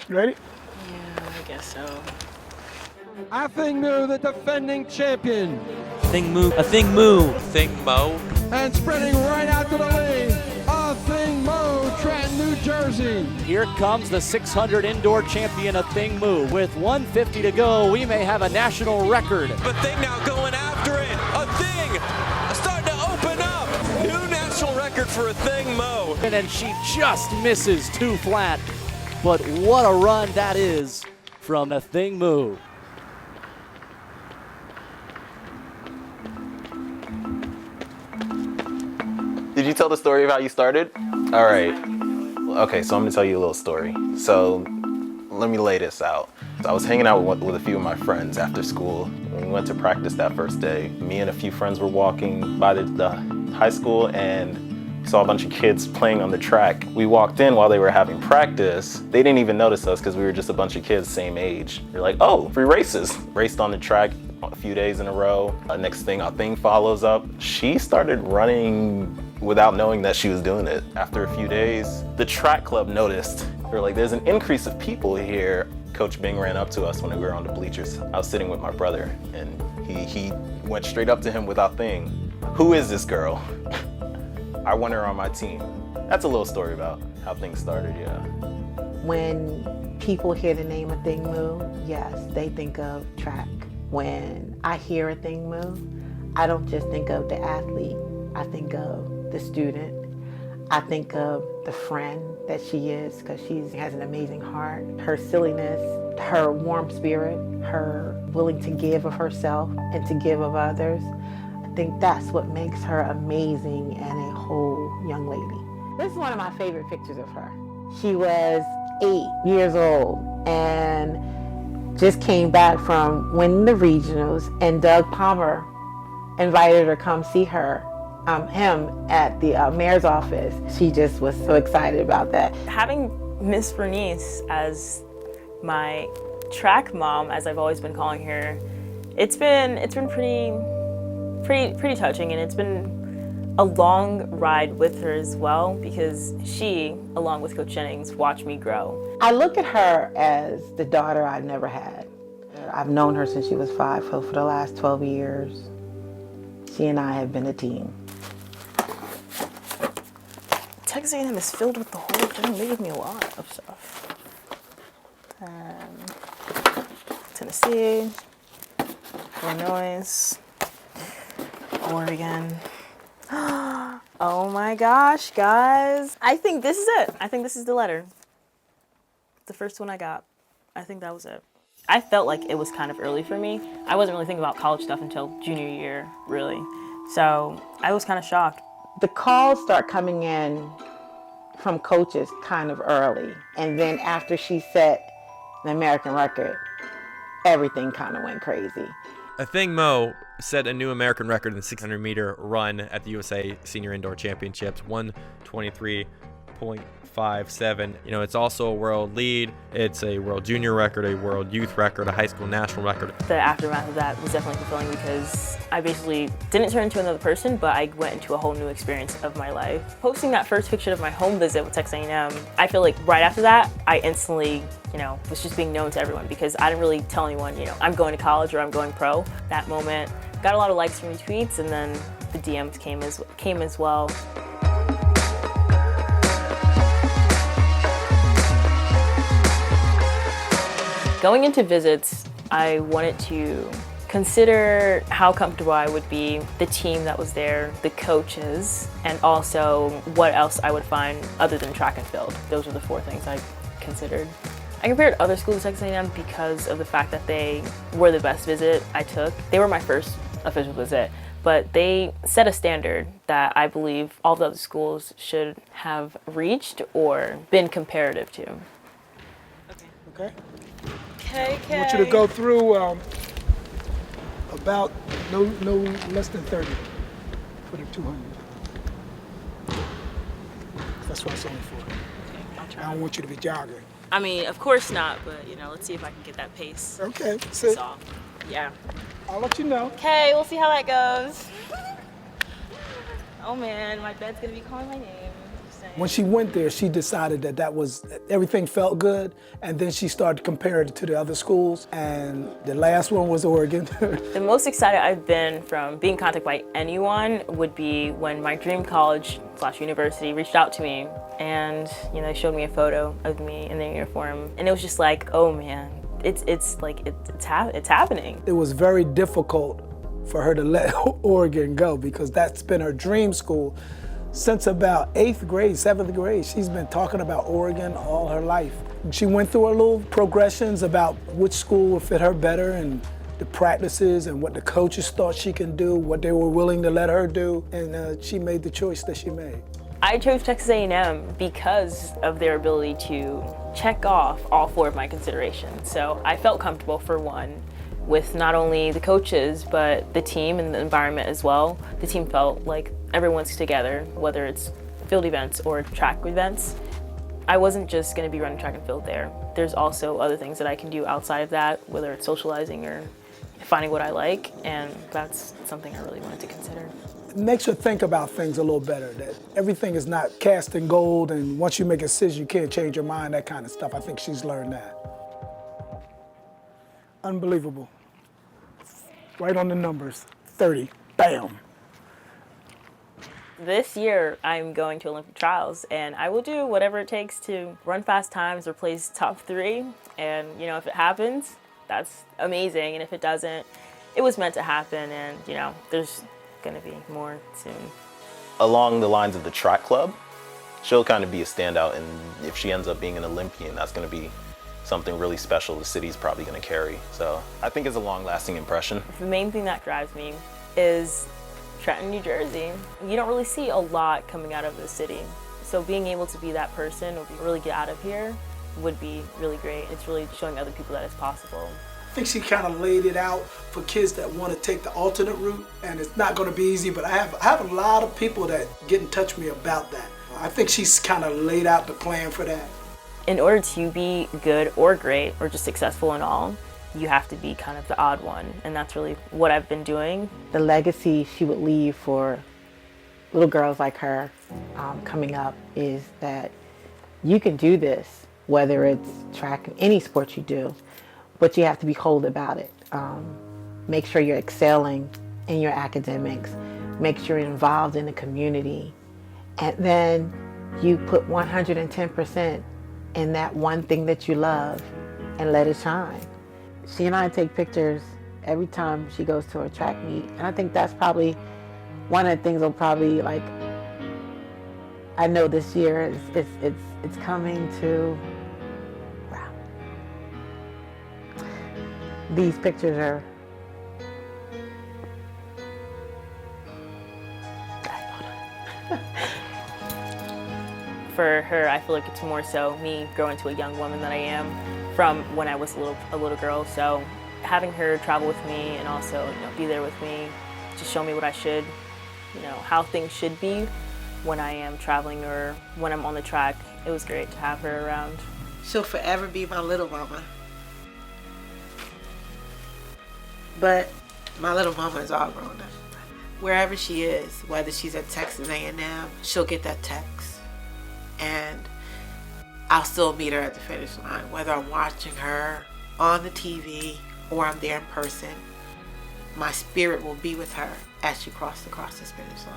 Ready? Yeah, I guess so. Athing Mu, the defending champion. Athing Mu. Athing Mu. Athing Mu. And spreading right out to the lead, Athing Mu, Trenton, New Jersey. Here comes the 600 indoor champion Athing Mu. With 150 to go, we may have a national record. Athing now going after it. Athing starting to open up. New national record for Athing Mu. And she just misses too flat. But what a run that is from Athing Mu. Did you tell the story of how you started? All right. Okay, so I'm gonna tell you a little story. So let me lay this out. So I was hanging out with a few of my friends after school. We went to practice that first day. Me and a few friends were walking by the high school and saw a bunch of kids playing on the track. We walked in while they were having practice. They didn't even notice us because we were just a bunch of kids same age. They're like, oh, free races. Raced on the track a few days in a row. Next thing, Athing follows up. She started running without knowing that she was doing it. After a few days, the track club noticed. They're like, there's an increase of people here. Coach Bing ran up to us when we were on the bleachers. I was sitting with my brother and he went straight up to him with Athing. Who is this girl? I want her on my team. That's a little story about how things started, yeah. When people hear the name Athing Mu, yes, they think of track. When I hear Athing Mu, I don't just think of the athlete. I think of the student. I think of the friend that she is because she has an amazing heart. Her silliness, her warm spirit, her willing to give of herself and to give of others. I think that's what makes her amazing and a whole young lady. This is one of my favorite pictures of her. She was 8 years old and just came back from winning the regionals, and Doug Palmer invited her to come see him at the mayor's office. She just was so excited about that. Having Miss Bernice as my track mom, as I've always been calling her, it's been pretty touching, and it's been a long ride with her as well because she, along with Coach Jennings, watched me grow. I look at her as the daughter I've never had. I've known her since she was 5, so for the last 12 years, she and I have been a team. Texas A&M is filled with the whole thing. They give me a lot of stuff. Tennessee, Illinois, Oregon. Oh my gosh, guys. I think this is it. I think this is the letter. The first one I got. I think that was it. I felt like it was kind of early for me. I wasn't really thinking about college stuff until junior year, really. So I was kind of shocked. The calls start coming in from coaches kind of early. And then after she set the American record, everything kind of went crazy. Athing Mu set a new American record in the 600-meter run at the USA Senior Indoor Championships, 1:23.57. You know, it's also a world lead. It's a world junior record, a world youth record, a high school national record. The aftermath of that was definitely fulfilling because I basically didn't turn into another person, but I went into a whole new experience of my life. Posting that first picture of my home visit with Texas A&M, I feel like right after that, I instantly, was just being known to everyone because I didn't really tell anyone, I'm going to college or I'm going pro. That moment, got a lot of likes and retweets, and then the DMs came as well. Going into visits, I wanted to consider how comfortable I would be, the team that was there, the coaches, and also what else I would find other than track and field. Those were the 4 things I considered. I compared other schools to Texas A&M because of the fact that they were the best visit I took. They were my first official visit, but they set a standard that I believe all the other schools should have reached or been comparative to. Okay. Okay. I want you to go through about no less than 30 for the 200. That's what it's only for. Okay, I'll try. I don't want you to be jogging. I mean, of course not, but let's see if I can get that pace. Okay, sit. Off. Yeah. I'll let you know. Okay, we'll see how that goes. Oh man, my bed's gonna be calling my name. When she went there, she decided that everything felt good, and then she started comparing it to the other schools, and the last one was Oregon. The most excited I've been from being contacted by anyone would be when my dream college/university reached out to me, and they showed me a photo of me in the uniform, and it was just like, oh man, it's happening. It was very difficult for her to let Oregon go because that's been her dream school. Since about 8th grade, 7th grade, she's been talking about Oregon all her life. She went through her little progressions about which school would fit her better and the practices and what the coaches thought she can do, what they were willing to let her do, and she made the choice that she made. I chose Texas A&M because of their ability to check off all 4 of my considerations. So I felt comfortable, for one, with not only the coaches, but the team and the environment as well. The team felt like everyone's together, whether it's field events or track events. I wasn't just gonna be running track and field there. There's also other things that I can do outside of that, whether it's socializing or finding what I like, and that's something I really wanted to consider. It makes you think about things a little better, that everything is not cast in gold, and once you make a decision, you can't change your mind, that kind of stuff. I think she's learned that. Unbelievable. Right on the numbers, 30, bam. This year, I'm going to Olympic trials, and I will do whatever it takes to run fast times or place top 3. And if it happens, that's amazing. And if it doesn't, it was meant to happen. And there's gonna be more soon. Along the lines of the track club, she'll kind of be a standout, and if she ends up being an Olympian, that's gonna be something really special the city's probably gonna carry. So I think it's a long-lasting impression. The main thing that drives me is Trenton, New Jersey. You don't really see a lot coming out of the city. So being able to be that person or really get out of here would be really great. It's really showing other people that it's possible. I think she kind of laid it out for kids that want to take the alternate route, and it's not going to be easy, but I have a lot of people that get in touch with me about that. I think she's kind of laid out the plan for that. In order to be good or great or just successful in all, you have to be kind of the odd one, and that's really what I've been doing. The legacy she would leave for little girls like her coming up is that you can do this, whether it's track, any sport you do, but you have to be cold about it. Make sure you're excelling in your academics, make sure you're involved in the community, and then you put 110% in that one thing that you love and let it shine. She and I take pictures every time she goes to a track meet, and I think that's probably one of the things I'll probably I know this year it's coming to. Wow. These pictures are. For her, I feel like it's more so me growing to a young woman than I am from when I was a little girl. So having her travel with me and also be there with me, just show me what I should, how things should be when I am traveling or when I'm on the track. It was great to have her around. She'll forever be my little mama. But my little mama is all grown up. Wherever she is, whether she's at Texas A&M, she'll get that text. And I'll still meet her at the finish line, whether I'm watching her on the TV or I'm there in person. My spirit will be with her as she crosses across this finish line.